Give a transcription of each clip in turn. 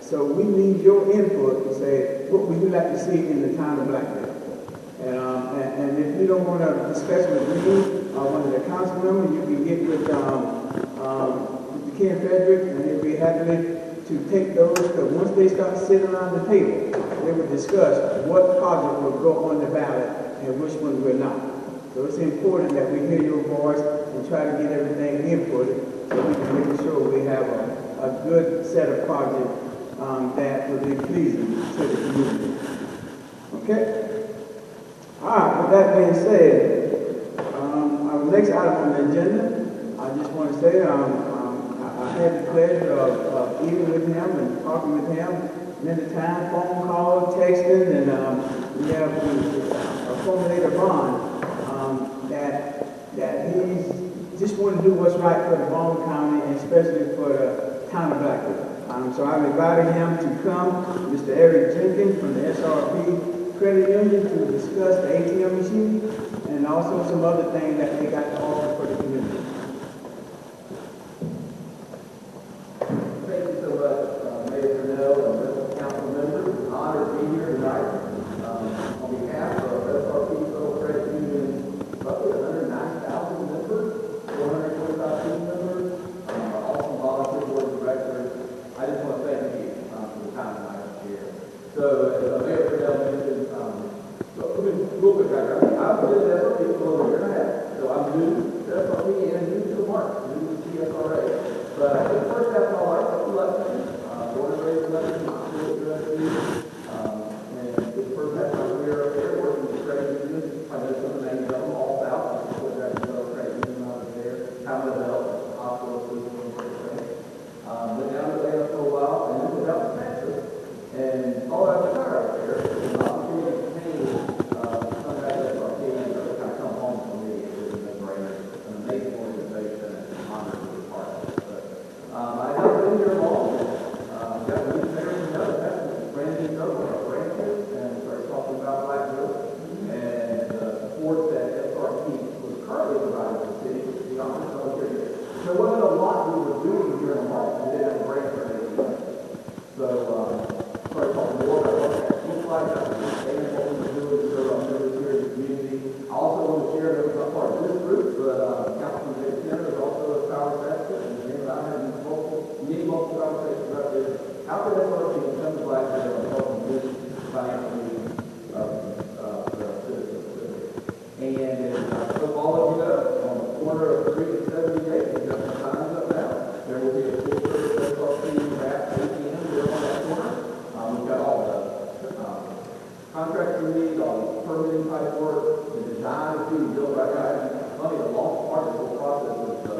So we need your input to say, what would you like to see in the town of Blackville? And if you don't want to discuss with me or one of the council members, you can get with Ken Frederick, and he'll be happy to take those, because once they start sitting around the table, they will discuss what project will go on the ballot and which ones will not. So it's important that we hear your voice and try to get everything inputted so we can make sure we have a good set of projects that will be pleasing to the community. Okay? All right, with that being said, our next item on the agenda, I just want to say I had the pleasure of eating with him and talking with him many times, phone calls, texting, and we have formulated a bond that he's just want to do what's right for the Baldwin County and especially for the town of Blackville. So I've invited him to come, Mr. Eric Jenkins from the SRP Credit Union, to discuss the ATM machine and also some other things that they got to offer for the community. Thank you so much, Mayor Brunel and council members. It's an honor to be here tonight. On behalf of SRP Credit Union, roughly 109,000 members, 425 team members, awesome volunteer board of directors. I just want to thank you for the time tonight here. So, as Mayor Brunel mentioned, real quick background. I've been at SRP for over a year and a half, so I'm new to SRP and new to the market, new to CSRA. But I think the first half of my life, I was elected, born and raised elected, still USC, and the first half of my career up there, working with credit unions. I know some of the names of them, all south, before that, credit union I was there, Hamlet Health, hospital system, went down to Atlanta for a while, and then went out to Texas, and all that retired up there, and the opportunity came to come back to SRP and kind of come home for me. It was a no-brainer, an amazing organization, and an honor to be part of it. I haven't been here long. Got a new mayor and another brand new note with our grandkids and started talking about Blackville and the support that SRP was currently providing to the city. To be honest, there wasn't a lot we were doing here in the market. We didn't have a brand for anything. So, started talking more about what that looks like, understanding what we were doing to serve our members here in the community. I also want to share that we're not part of this group, but Councilman J Dub is also a power advocate, and him and I have multiple conversations about this. How can SRP come to Blackville and help with financial needs of the citizens? And as I hope all of you know, on the corner of 3 and 78, we've got some signs up now. There will be a full service SRP at ATM there on that corner. We've got all the contracts we need, all the permitting type work, the design is being built right now. Funny, the long part of the whole process is the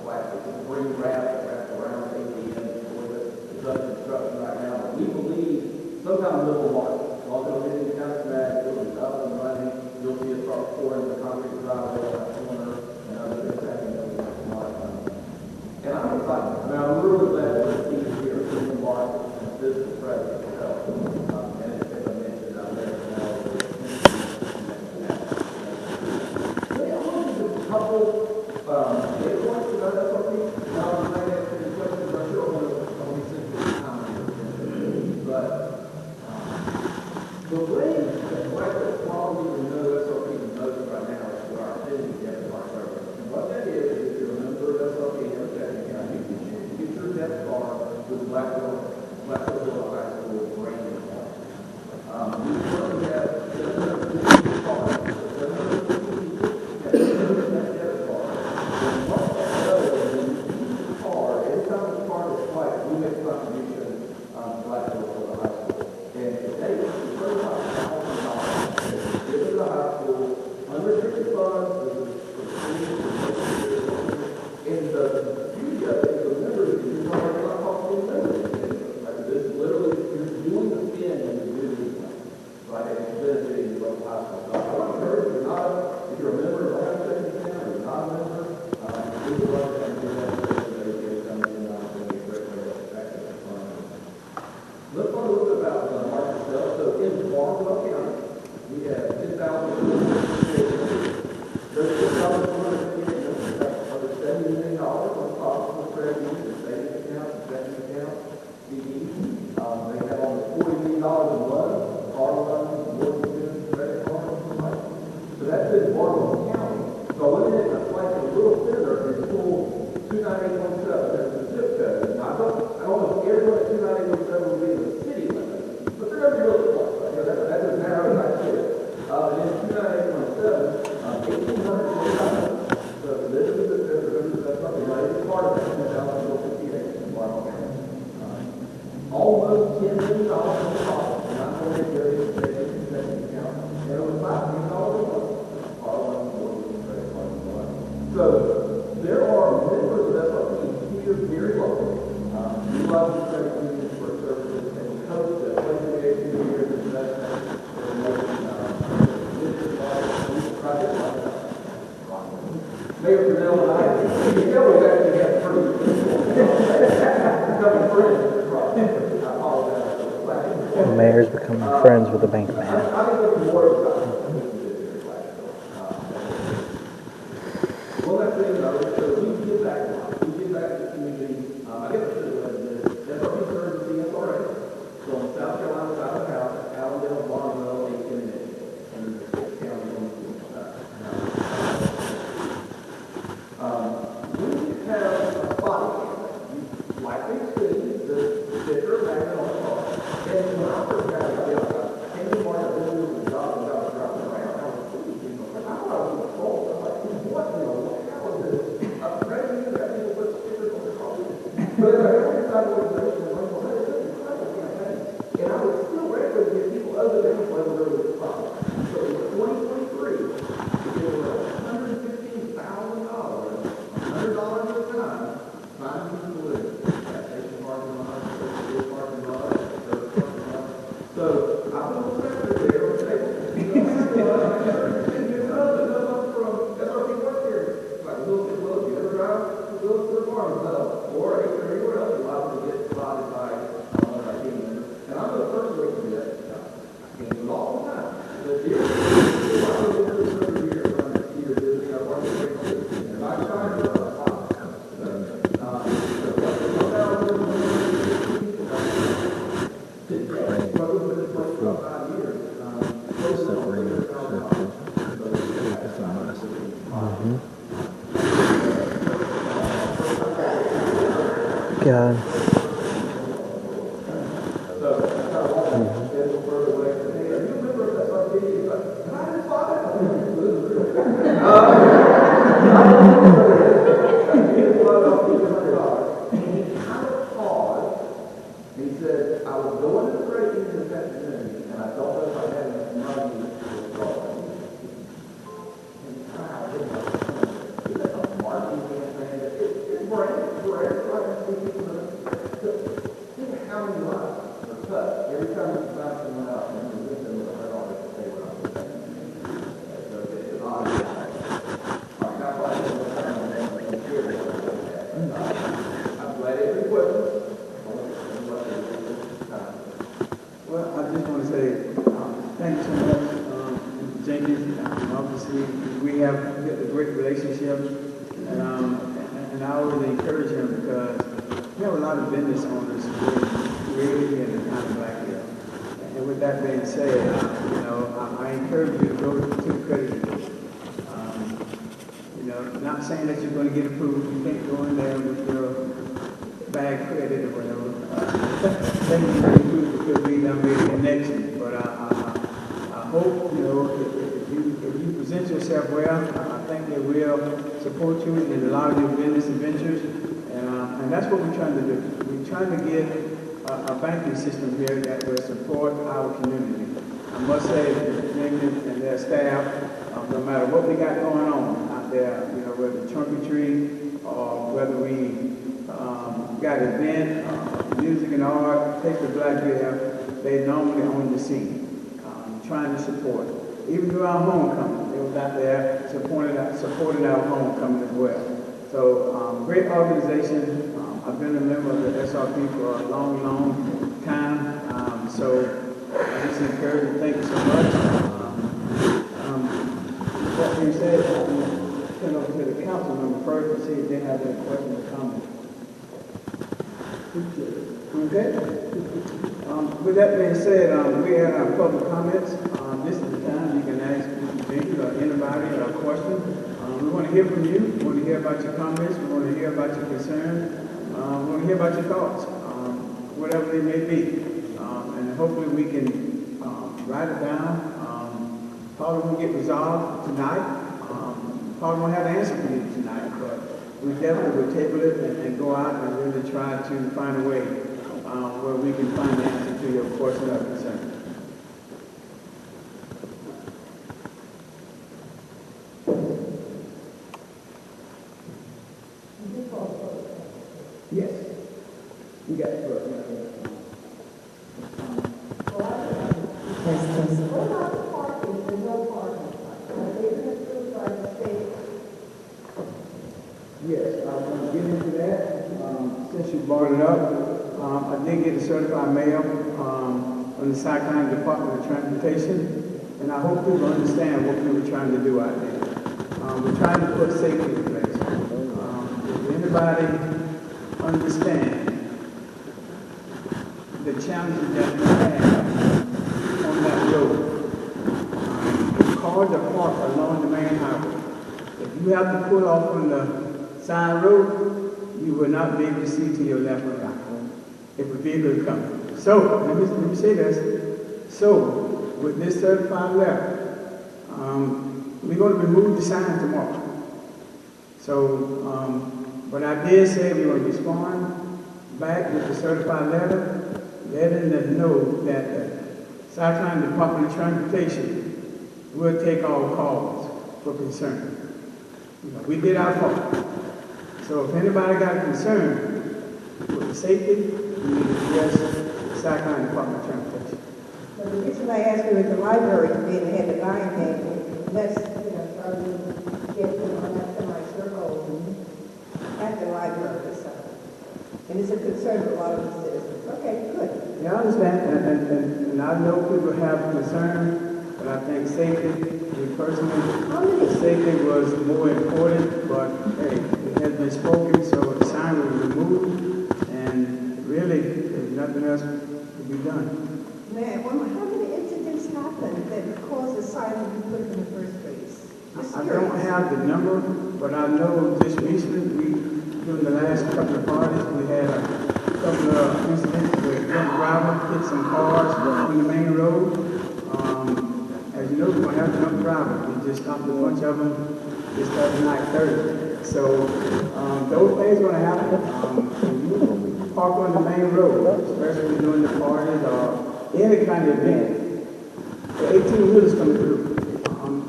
plastic. It's a green wrap that wraps around ATM before it's under construction right now. But we believe sometime in the middle of March, although it is kind of bad, it'll be up and running. You'll see it start pouring the concrete driveway on that corner and other things happening over the next month. And I'm excited. I mean, I'm really glad that we're seeing here in the market and physical presence to help. And as I mentioned, I'm there now. I want to do a couple data points about SRP. Now, I'm going to answer the questions, but I sure want to send you the time. But the way that Blackville probably even know SRP the most right now is through our affinity debit card program. And what that is, if you're a member of SRP in your checking account, you can get your debit card with Blackville High School branding on it. We currently have 750 cards, 750 people that use that debit card. And what that does is when you use the card, every time the card is swiped, we make a contribution to Blackville for the high school. And today, it's $35,000 given to the high school, unrestricted funds, and the beauty of it is the members, you're not talking to members. Like this, literally, you're doing the spin and you're doing the thing. Right? And it's benefiting the local high school. So I want to encourage you, if you're a member of our checking account or you're not a member, please go ahead and do that. Let's talk a little bit about the market itself. $10 million on the cost, and I'm going to do it in the savings account, and it was $5 million a month. So there are members of SRP here very local, who love the credit union for services, and we hope that when we get to years of investment, they're making business projects like that. Mayor Purnell and I, you know, we've actually got pretty becoming friends with the project. I apologize for the flash. The mayor's becoming friends with the bank man. I've been looking more about one last thing, so we give back a lot. We give back to the community. I guess I should have said this. SRP serves the CSRA. So in South Carolina, side of the house, Allendale, Bonneville, Aiken, and Michigan. And there's 6 counties on the side. We have a body camera. You likely see the sticker magnet on the car. And when I first got it, I came to Mark, I've been doing the job, and I was driving around. I was thinking, I thought I was a phone. I was like, what in the world? But every time we were doing the one, it was an incredible campaign. And I was still regular to get people other than people who were with the problem. So in 2023, we gave away $115,000, $100 at a time, finding people to live. Gas station parking lot, social parking lot, church parking lot. So I put a little record there on the table. SRP work here. Like a little bit low, you ever drive to the farm or anywhere else you're allowed to get spotted by one of our team members. And I'm the first way to do that. I can't do it all the time. But here, I'm going to do this every year when I'm either visiting our work and if I try to do it, I'm fine. God. He said, I was going to the credit union this afternoon, and I don't know if I had enough money to withdraw. And that's a marketing campaign. It's brand. Think how many lives are touched every time you find someone out and you listen to the all to say what I'm saying. So it's an odd thing. That's why I said what I'm I'm glad every question. Well, I just want to say thank you so much, Mr. Jenkins. Obviously, we have a great relationship, and I always encourage him because we have a lot of business owners really in the town of Blackville. And with that being said, I encourage you to go to the credit union. Not saying that you're going to get approved. You can't go in there with your bad credit or whatever. Thank you for approved because we done made a connection. But I hope, if you present yourself well, I think they will support you in a lot of your business adventures. And that's what we're trying to do. We're trying to get a banking system here that will support our community. I must say that Jenkins and their staff, no matter what we got going on out there, whether trunk or treat or whether we got an event, music and art, take the Blackville, they normally on the scene, trying to support. Even through our homecoming, they was out there supporting our homecoming as well. So great organization. I've been a member of the SRP for a long, long time. So I just encourage you. Thank you so much. That being said, I'm going to turn over to the council member first to see if they have any questions or comments. Okay. With that being said, we had our public comments. This is the time you can ask Mr. Jenkins or anybody a question. We want to hear from you. We want to hear about your comments. We want to hear about your concerns. We want to hear about your thoughts, whatever they may be. And hopefully we can write it down. Probably won't get resolved tonight. Probably won't have an answer for you tonight, but we definitely will table it and go out and really try to find a way where we can find the answer to your question of concern. Yes. You got it. What about the parking, the no parking? Are they going to approve by the state? Yes, I want to get into that. Since you brought it up, I did get a certified mail from the South Carolina Department of Transportation, and I hope people understand what we were trying to do out there. We're trying to put safety in place. If anybody understand the challenges that we have on that road, cars that park along the main highway. If you have to pull off on the side road, you will not be able to see to your left or right if a vehicle is coming. So, let me say this. So, with this certified letter, we're going to remove the sign tomorrow. So, but I did say we're going to respond back with the certified letter, letting them know that the South Carolina Department of Transportation will take all calls for concern. We did our part. So if anybody got a concern with the safety, we need to address the South Carolina Department of Transportation. But the reason I asked you at the library to be in the head of the iron table, let's, try to get them on that semi-circle at the library, so. And it's a concern for a lot of the citizens. Okay, good. Yeah, I understand, and I know people have concern, but I think safety, me personally, safety was more important, but hey, it has been spoken, so the sign was removed, and really, there's nothing else to be done. Man, how many incidents happened that caused the sign to be put in the first place? I don't have the number, but I know just recently, during the last couple of parties, we had a couple of incidents where a drunk driver hit some cars on the main road. As you know, we're going to have a drunk driver. We just stopped a bunch of them this Thursday night, Thursday. So those things are going to happen. When you park on the main road, especially during the parties or any kind of event, the 18-wheelers coming through.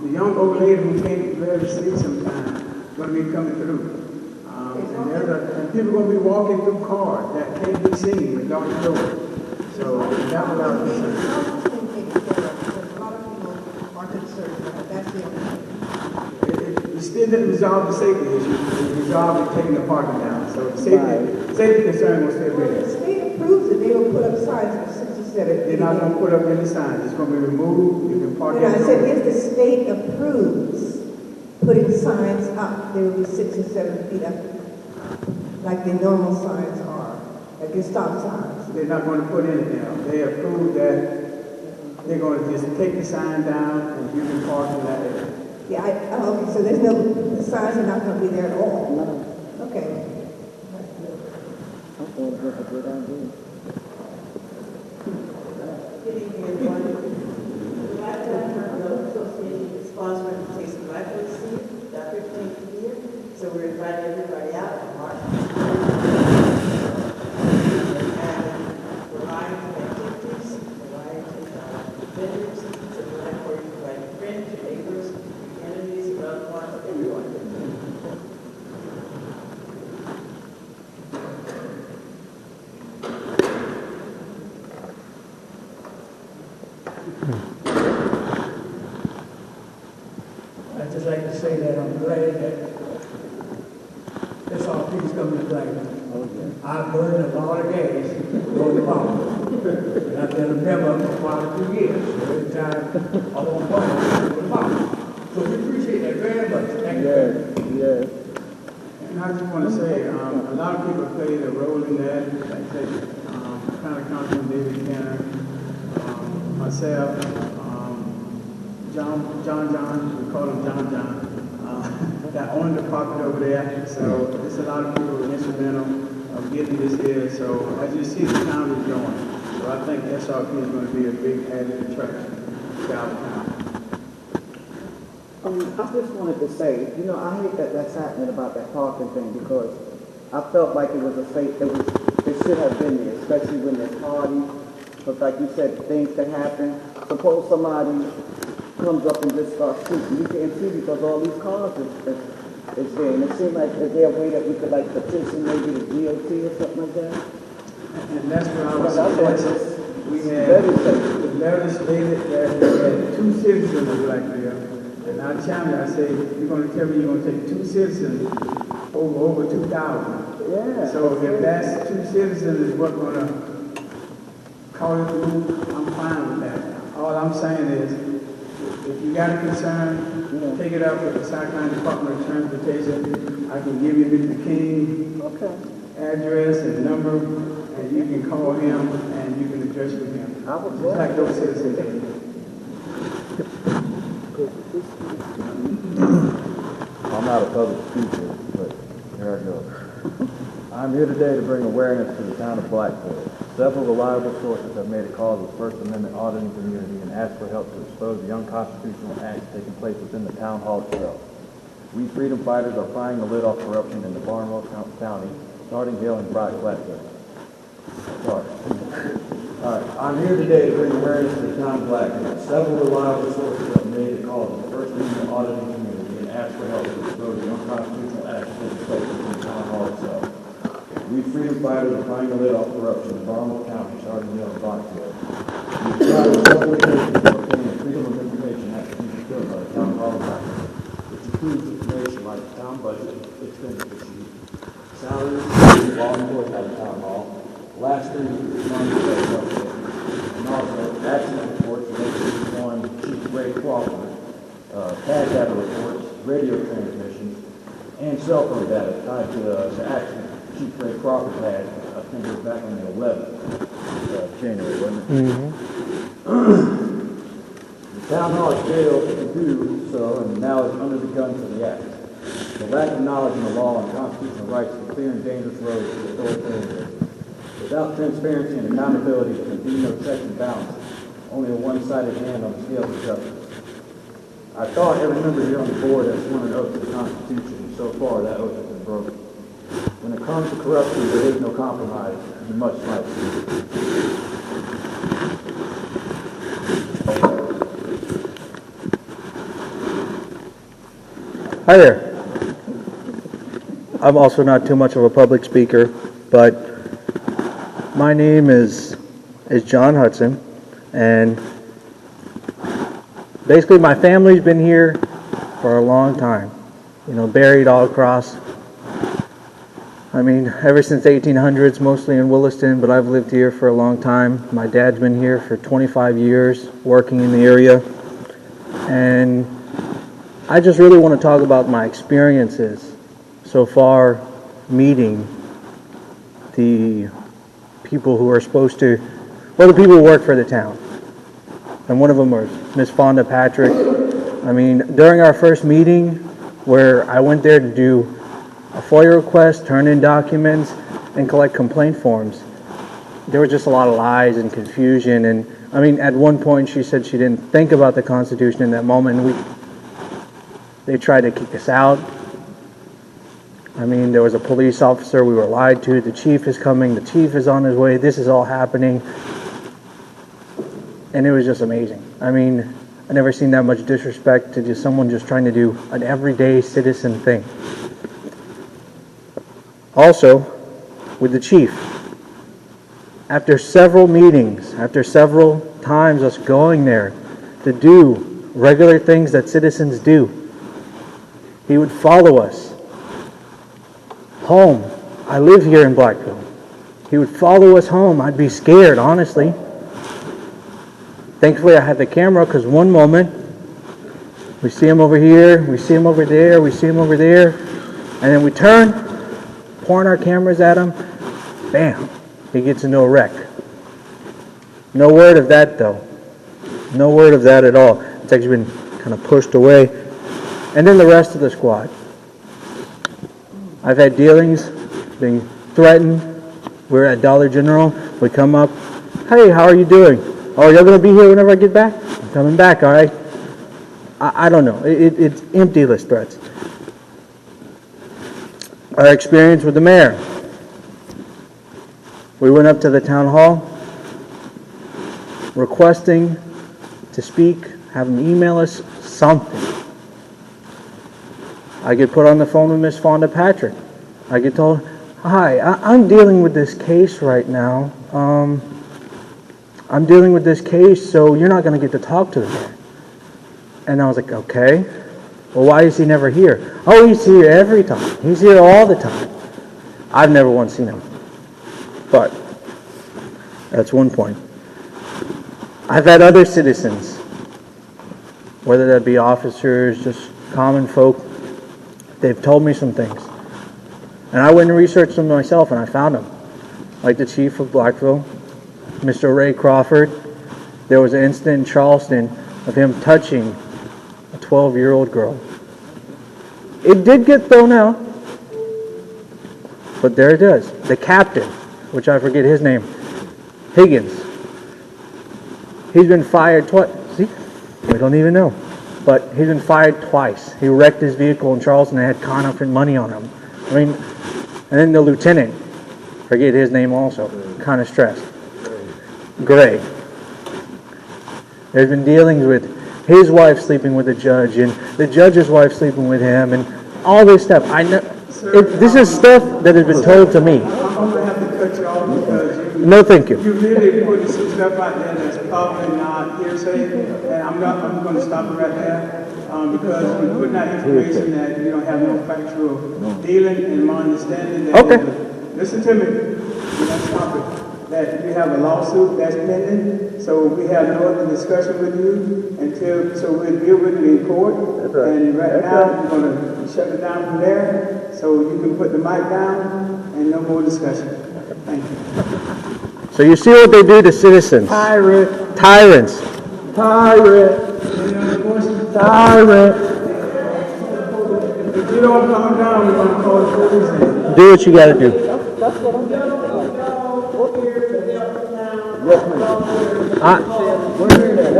The young old lady who can't barely see sometimes going to be coming through. And people are going to be walking through cars that can't be seen with dark doors. So that was our concern. It still didn't resolve the safety issue. It resolved taking the parking down. So the safety concern was still Well, there. the state approves it, they will put up signs for 67. They're not going to put up any signs. It's going to be removed. You can park And I it. said, if the state approves putting signs up, they will be 6 or 7 feet up, like the normal signs are, like your stop signs. They're not going to put anything up. They approved that they're going to just take the sign down and you can park in that area. Yeah, okay, so there's the signs are not going to be there at all? Okay. Good evening, everyone. The Blackville Road Association is sponsoring the Taste of Blackville Seed, the 15th year. So we're inviting everybody out on March 15th. Variety of activities, variety of vendors. So we're like for you to invite your friends, your neighbors, your enemies, your loved ones, everyone. I'd just like to say that I'm glad that SRP is coming to Blackville. I burned a lot of gas on the mountain. And I've been a member for quite a few years. So every time I'm on fire, on the mountain. So we appreciate that very much. Thank you. Yes. And I just want to say, a lot of people played a role in that. Like I said, County Councilman David Kenner, myself, John, we call him John, that owned the property over there. So there's a lot of people who were instrumental of getting this here. So as you see, the town is growing. So I think SRP is going to be a big added attraction to our town. I just wanted to say, I hate that that's happening about that parking thing because I felt like it was a safe, it's should have been there, especially when there's parties. Because like you said, things can happen. Suppose somebody comes up and just starts shooting. You can't see because all these cars is there. And it seems like, is there a way that we could like petition maybe the DOT or something like that? And that's what I was That's what suggesting. We had, very safe. the letter stated that we had 2 citizens of Blackville. And I challenged, I said, you're gonna tell me you're gonna take 2 citizens over 2,000. Yeah. So if that's 2 citizens is what gonna call it the move, I'm fine with that. All I'm saying is, if you got a concern, take it up with the South Carolina Department of Transportation. I can give you Mr. King's address and number, and you can call him and you can address with him. I would Just like those citizens did. I'm not a public speaker, but here I go. I'm here today to bring awareness to the town of Blackville. Several reliable sources have made a call to the First Amendment auditing community and asked for help to expose the unconstitutional acts taking place within the town hall itself. We freedom fighters are prying the lid off corruption in the Barnwell County, starting here in Blackville. Sorry. Alright, I'm here today to bring awareness to the town of Blackville. Several reliable sources have made a call to the First Amendment auditing community and asked for help to expose the unconstitutional acts taking place within the town hall itself. We freedom fighters are prying the lid off corruption in Barnwell County, starting here in Blackville. We tried several occasions for obtaining a Freedom of Information Act to be fulfilled by the town hall of Blackville, which includes information like the town budget, expenditure sheet, salaries, of all employees at the town hall, last 3 months of budget, and also accident reports related to one Chief Ray Crawford, CAD data reports, radio transmissions, and cell phone data tied to the accident Chief Ray Crawford had, I think it was back on the 11th of January, wasn't it? The town hall failed to do so, and now is under the gun for the act. The lack of knowledge in the law and constitutional rights to clear and dangerous roads is authoritarian. Without transparency and accountability, there can be no checks and balances, only a one-sided hand on the scales of justice. I thought every member here on the board has sworn an oath to the Constitution, and so far that oath has been broken. When it comes to corruption, there is no compromise. You must fight. Hi there. I'm also not too much of a public speaker, but my name is John Hudson, and basically my family's been here for a long time, buried all across. I mean, ever since the 1800s, mostly in Williston, but I've lived here for a long time. My dad's been here for 25 years, working in the area. And I just really want to talk about my experiences so far meeting the people who are supposed to, the people who work for the town. And one of them was Miss Fonda Patrick. I mean, during our first meeting, where I went there to do a FOIA request, turn in documents, and collect complaint forms, there was just a lot of lies and confusion. And I mean, at one point she said she didn't think about the Constitution in that moment, and they tried to kick us out. I mean, there was a police officer we were lied to. The chief is coming, the chief is on his way, this is all happening. And it was just amazing. I mean, I never seen that much disrespect to just someone just trying to do an everyday citizen thing. Also, with the chief, after several meetings, after several times us going there to do regular things that citizens do, he would follow us home. I live here in Blackville. He would follow us home. I'd be scared, honestly. Thankfully, I had the camera, because one moment, we see him over here, we see him over there, we see him over there, and then we turn, point our cameras at him, bam, he gets into a wreck. No word of that, though. No word of that at all. It's actually been kind of pushed away. And then the rest of the squad. I've had dealings, being threatened. We're at Dollar General. We come up, hey, how are you doing? Oh, you're going to be here whenever I get back? I'm coming back, all right? I don't know. It's empty-less threats. Our experience with the mayor. We went up to the town hall requesting to speak, have them email us something. I get put on the phone with Miss Fonda Patrick. I get told, hi, I'm dealing with this case right now. I'm dealing with this case, so you're not going to get to talk to the man. And I was like, okay. Well, why is he never here? Oh, he's here every time. He's here all the time. I've never once seen him. But that's one point. I've had other citizens, whether that be officers, just common folk, they've told me some things. And I went and researched them myself, and I found them. Like the chief of Blackville, Mr. Ray Crawford. There was an incident in Charleston of him touching a 12-year-old girl. It did get thrown out, but there it is. The captain, which I forget his name, Higgins. He's been fired twice. See, we don't even know. But he's been fired twice. He wrecked his vehicle in Charleston and had counterfeit money on him. I mean, and then the lieutenant, forget his name also, kind of stressed. Gray. There's been dealings with his wife sleeping with the judge and the judge's wife sleeping with him and all this stuff. I know. This is stuff that has been told to me. I'm going to have to cut you off because No, thank you. you really putting some stuff out there that's probably not hearsay, and I'm going to stop it right there because you're putting out information that you don't have no factual dealing, and my understanding that listen to me, let's stop it. That you have a lawsuit that's pending, so we have no other discussion with you until, so we'll deal with it in court. And right now, we're going to shut it down from there, so you can put the mic down and no more discussion. Thank you. So you see what they do to citizens. Tyrant. Tyrants. Tyrant. Tyrant. If you don't calm down, we're going to call the police in. Do what you got to do.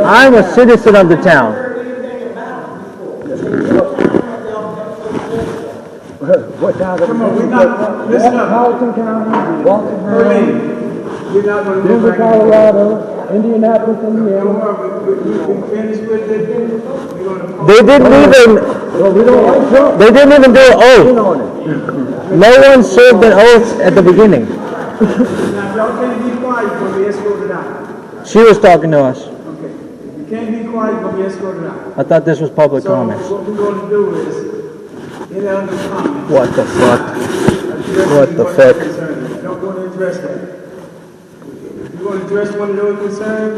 I'm a citizen of the town. What town? Come on, we're not, listen up. Hamilton County, Walton County, We're not going to go Denver, back. Colorado, Indianapolis, Indiana. Don't worry, we finished with it. We're going to. They didn't even. Well, we don't like Trump. They didn't even do an oath. No one served an oath at the beginning. Now, if y'all can't be quiet, you're going to be escorted out. She was talking to us. Okay. If you can't be quiet, you're going to be escorted out. I thought this was public So comments. what we're going to do is, get out the comments. What the fuck? Address What the fuck? concerns. We don't want to address that. If you want to address one of those concerns,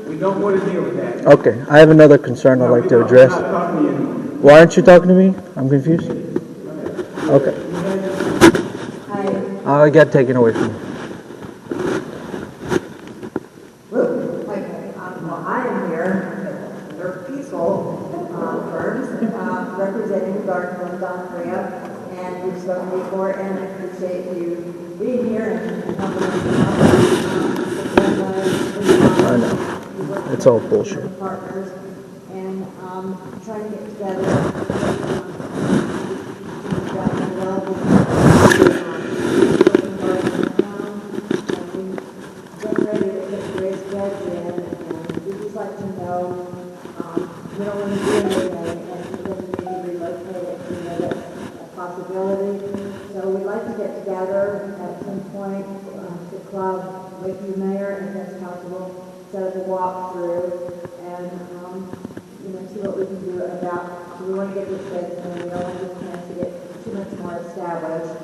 we don't want to deal with that. Okay, I have another concern I'd like to address. We're not talking to you anymore. Why aren't you talking to me? I'm confused. Okay. I got taken away from me. Well, I am here, they're peaceful firms, representing Dartmouth and Don Korea, and we've spoken before, and I appreciate you being here and helping us out. I know. It's all bullshit. Partners, and trying to get together. We don't want to do anything, and then maybe relocate it, that's a possibility. So we'd like to get together at some point, the club with you, Mayor, if that's possible, set up a walkthrough, and, see what we can do about, so we want to get this fixed, and we don't want this chance to get too much more established.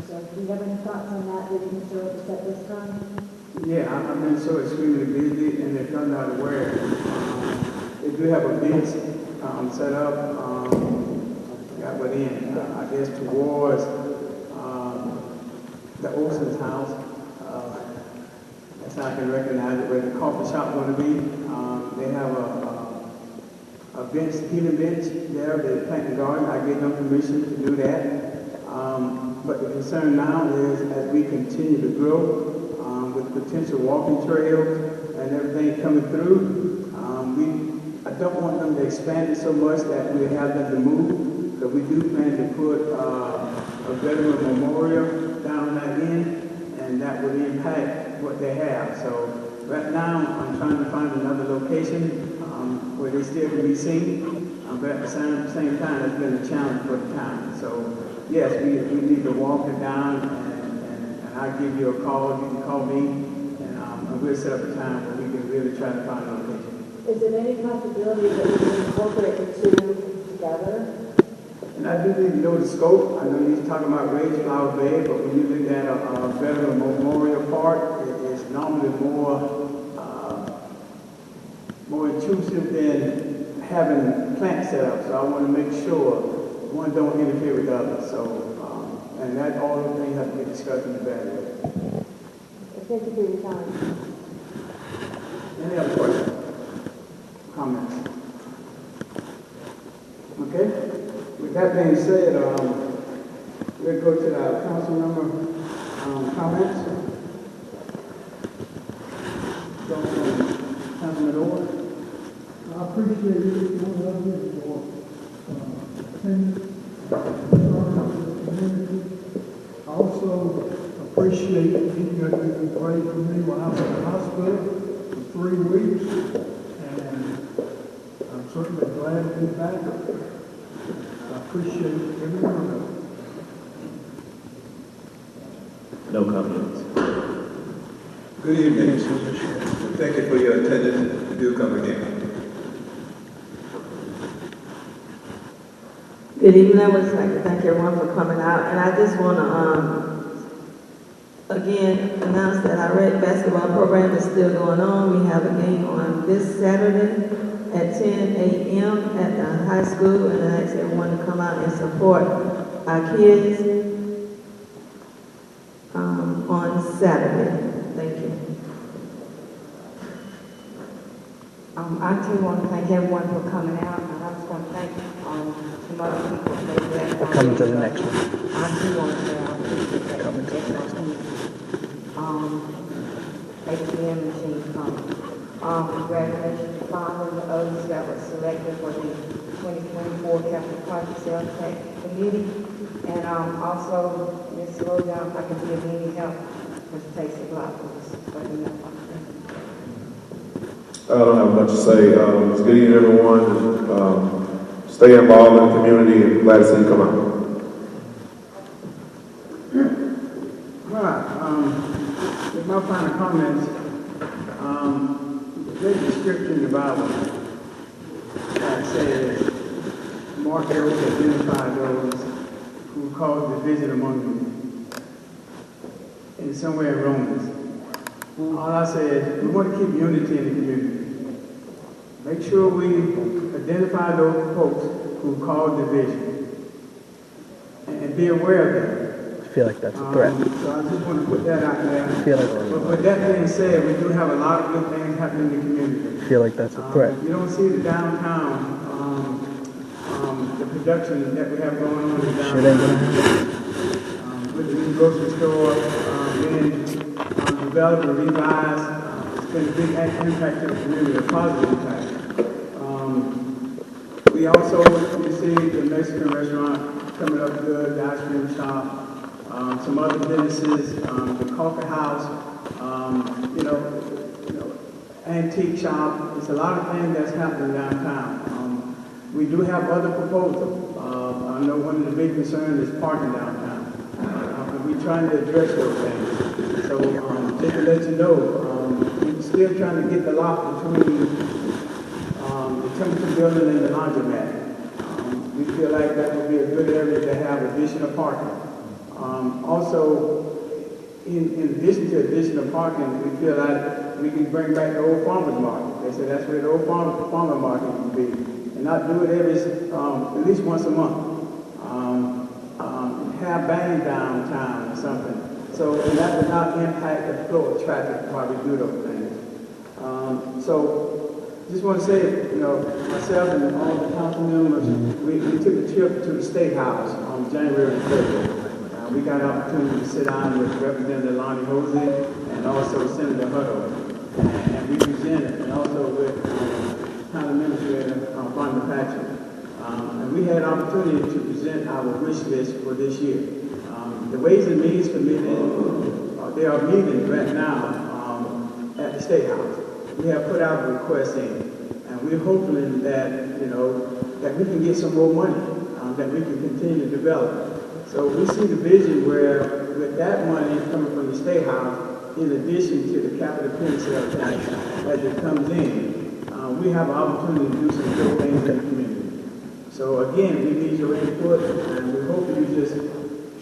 So do you have any thoughts on that we can sort of set this time? Yeah, I've been so extremely busy, and if you're not aware, they do have a bench set up, I forgot what in, I guess towards the Olsen's house. That's how I can recognize it, where the coffee shop's going to be. They have a bench, healing bench there. They plant the garden. I gave them permission to do that. But the concern now is as we continue to grow with potential walking trails and everything coming through, I don't want them to expand it so much that we have them to move. So we do plan to put a veteran memorial down that end. and that would impact what they have. So right now, I'm trying to find another location where they still can be seen, but at the same time, it's been a challenge for the town. So yes, we need to walk it down, and I'll give you a call. You can call me, and we'll set up a time where we can really try to find a location. Is there any possibility that we can incorporate the two together? And I do need to know the scope. I know he's talking about Rage Flower Bay, but when you look at a Veteran Memorial Park, it's normally more intrusive than having plants set up. So I want to make sure one don't interfere with the other. So, and that all those things have to be discussed in the evaluation. Thank you for your time. Any other questions? Comments? Okay. With that being said, we'll go to the council member comments. Councilman Orr. I appreciate you for attending the community. I also appreciate you prayed for me while I was in the hospital for 3 weeks, and I'm certainly glad to be back. I appreciate every one of it. No comments. Good evening. Thank you for your attendance. Do come again. Good evening. I would like to thank everyone for coming out, and I just want to again announce that our red basketball program is still going on. We have a game on this Saturday at 10 a.m. at the high school, and I ask everyone to come out and support our kids on Saturday. Thank you. I too want to thank everyone for coming out, and I just want to thank some other people for Coming to the next one. I too want to say I appreciate that. Coming to the next one. ATM machine coming. Congratulations to Father and the others that were selected for the 2024 Capital Project Sales Tax Committee. And also, Ms. Slowdown, if I can give you any help, Mr. Tasty Block, let me know. I don't have much to say. It's good evening, everyone. Stay involved in the community, and glad to see you come out. All right. With my final comments, there's a scripture in the Bible that says, mark those, identify those who cause division among you. And it's somewhere in Romans. All I say is we want to keep unity in the community. Make sure we identify those folks who cause division and be aware of them. I feel like that's a threat. So I just want to put that out there. I feel like But with that being said, we do have a lot of good things happening in the community. I feel like that's a threat. You don't see the downtown, the production that we have going on in downtown. Shit ain't gonna happen. With the new grocery store being developed and revised, it's been a big impact to the community, a positive impact. We also, you see the Mexican restaurant coming up good, the ice cream shop, some other businesses, the coffee house, antique shop. It's a lot of things that's happening downtown. We do have other proposals. I know one of the big concerns is parking downtown. We're trying to address those things. So just to let you know, we're still trying to get the lot between the temperature building and the laundromat. We feel like that would be a good area to have additional parking. Also, in addition to additional parking, we feel like we can bring back the old farmer's market. They said that's where the old farmer market would be. And not do it at least once a month. Have bang downtown or something. So and that would not impact the flow of traffic while we do those things. So just want to say, myself and all the council members, we took a trip to the State House on January 3rd. We got an opportunity to sit down with Representative Lonnie Hosey and also Senator Huddle. And we presented, and also with County Administrator Rhonda Patrick. And we had an opportunity to present our wish list for this year. The Ways and Means Committee there are meetings right now at the State House. We have put out a request in, and we're hoping that, that we can get some more money, that we can continue to develop. So we see the vision where with that money coming from the State House, in addition to the capital penny sales tax as it comes in, we have an opportunity to do some good things in the community. So again, we need your input, and we hope that you just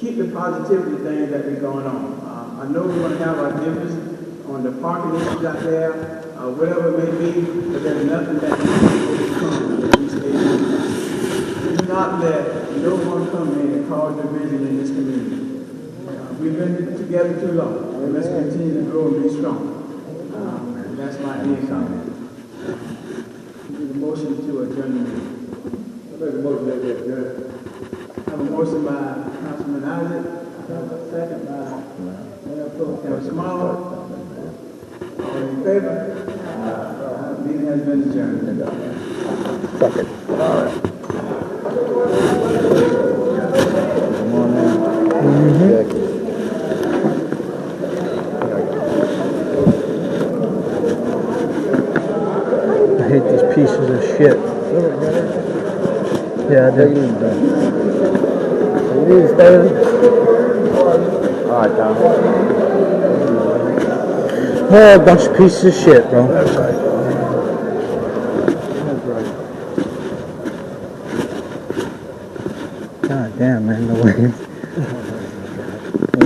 keep the positivity things that be going on. I know we're going to have our differences on the parking issues out there, whatever it may be, but there's nothing that can be overcome if we stay together. Do not let no one come in and cause division in this community. We've been together too long, and let's continue to grow and be strong. And that's my end comment. Need a motion to adjourn the meeting. I make a motion that we adjourn. Have a motion by Councilman Isaac, have a second by Mayor Pro Tem Small. All in favor? Meeting has been adjourned. Second. All right. Come on now. I hate these pieces of shit. Yeah, I do. All right, Tom. Oh, a bunch of pieces of shit, bro. That's right. God damn, man, the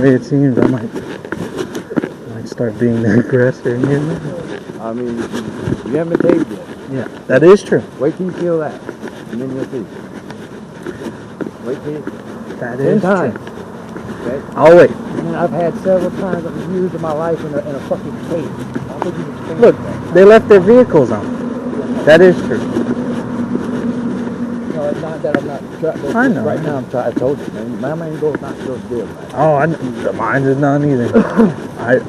way it seems, I might start being the aggressor again. I mean, you haven't been taped yet. Yeah, that is true. Wait till you feel that, and then you'll see. Wait till you. That is time. true. Okay? I'll wait. And I've had several times I've used in my life in a fucking tape. I think you can think Look, of that. they left their vehicles on. That is true. No, it's not that I'm not trying. I know. Right now, I told you, man. My main goal is not to go to jail, man. Oh, mine is none either.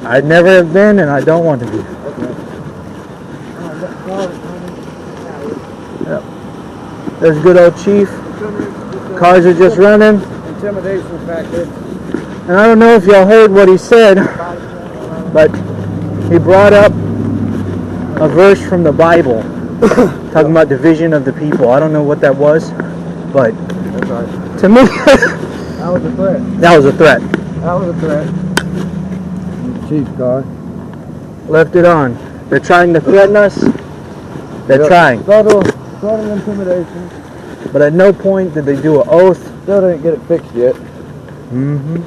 I never have been, and I don't want to be. Yep. There's good old Chief. Cars are just running. Intimidation factor. And I don't know if y'all heard what he said, but he brought up a verse from the Bible talking about division of the people. I don't know what that was, but That's right. to me, That was a threat. that was a threat. That was a threat. Chief's car. Left it on. They're trying to threaten us. They're trying. Subtle intimidation. But at no point did they do an oath. Still didn't get it fixed yet. Mm-hmm.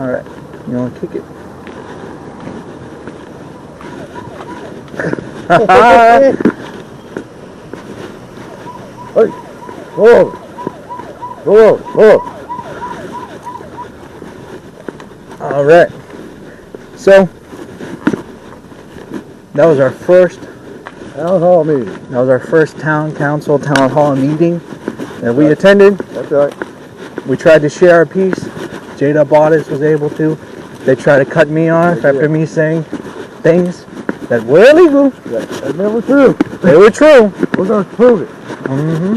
All right. You want to kick it? Hey! Whoa! Whoa! Whoa! All right. So that was our first Town hall meeting. That was our first town council, town hall meeting that we attended. That's right. We tried to share our piece. J Dub Audits was able to. They tried to cut me off after me saying things that were illegal. That never true. They were true. We're going to prove it. Mm-hmm.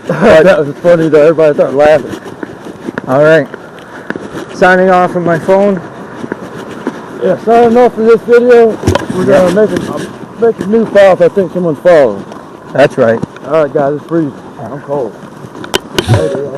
That was funny though. Everybody started laughing. All right. Signing off from my phone. Yeah, signing off for this video. We're going to make a new file if I think someone's following. That's right. All right, guys, it's freezing. I'm cold. Later.